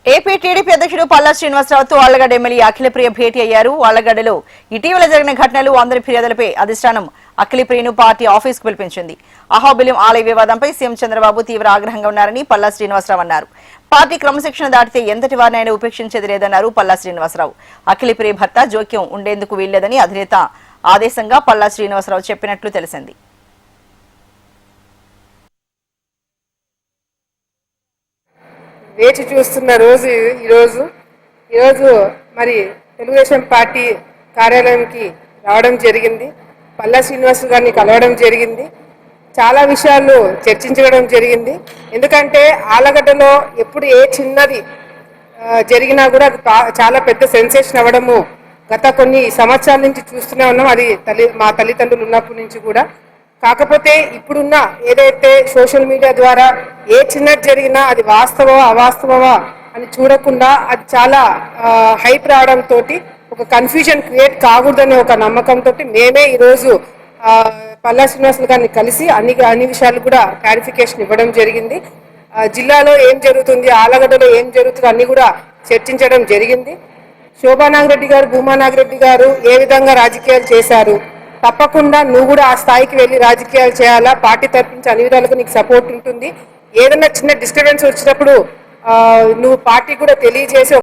AP TDP అధ్యక్షుడు Palla శ్రీనివాసరావుతో Allagadda MLA Akhilapriya భేటీ అయ్యారు. ఆళ్లగడ్డలో ఇటీవల జరిగిన ఘటనలు అందరి ఫిర్యాదులపై అధిష్టానం అఖిలప్రియను పార్టీ ఆఫీసుకు పిలిపించింది. అహోబిలం ఆలయ వివాదంపై సీఎం చంద్రబాబు తీవ్ర ఆగ్రహంగా ఉన్నారని పల్లా శ్రీనివాసరావు అన్నారు. పార్టీ క్రమశిక్షణ దాటితే ఎంతటి వారినైనా ఉపేక్షించేది లేదన్నారు పల్లా శ్రీనివాసరావు. అఖిలప్రియ భర్త జోక్యం ఉండేందుకు వీల్లేదని అధినేత ఆదేశంగా పల్లా శ్రీనివాసరావు చెప్పినట్లు తెలిసింది. వేచి చూస్తున్న రోజు ఈరోజు మరి తెలుగుదేశం పార్టీ కార్యాలయంకి రావడం జరిగింది. పల్లా శ్రీనివాస్ గారిని కలవడం జరిగింది. చాలా విషయాలు చర్చించడం జరిగింది. ఎందుకంటే ఆలగడ్డలో ఎప్పుడు ఏ చిన్నది జరిగినా కూడా చాలా పెద్ద సెన్సేషన్ అవ్వడము గత కొన్ని సంవత్సరాల నుంచి చూస్తూనే ఉన్నాం. అది మా తల్లిదండ్రులు ఉన్నప్పటి నుంచి కూడా. కాకపోతే ఇప్పుడున్న ఏదైతే సోషల్ మీడియా ద్వారా ఏ చిన్నది జరిగినా అది వాస్తవమా అవాస్తవమా అని చూడకుండా అది చాలా హైప్ రావడంతో ఒక కన్ఫ్యూజన్ క్రియేట్ కాకూడదనే ఒక నమ్మకంతో మేమే ఈరోజు పల్లా శ్రీనివాస్ గారిని కలిసి అన్ని విషయాలు కూడా క్లారిఫికేషన్ ఇవ్వడం జరిగింది. జిల్లాలో ఏం జరుగుతుంది, ఆలగడ్డలో ఏం జరుగుతుంది అన్ని కూడా చర్చించడం జరిగింది. శోభా నాగిరెడ్డి గారు, భూమా నాగిరెడ్డి గారు ఏ విధంగా రాజకీయాలు చేశారు, తప్పకుండా నువ్వు కూడా ఆ స్థాయికి వెళ్ళి రాజకీయాలు చేయాలా, పార్టీ తరఫున అన్ని విధాలుగా నీకు సపోర్ట్ ఉంటుంది. ఏదైనా చిన్న డిస్టర్బెన్స్ వచ్చినప్పుడు నువ్వు పార్టీ కూడా తెలియజేసి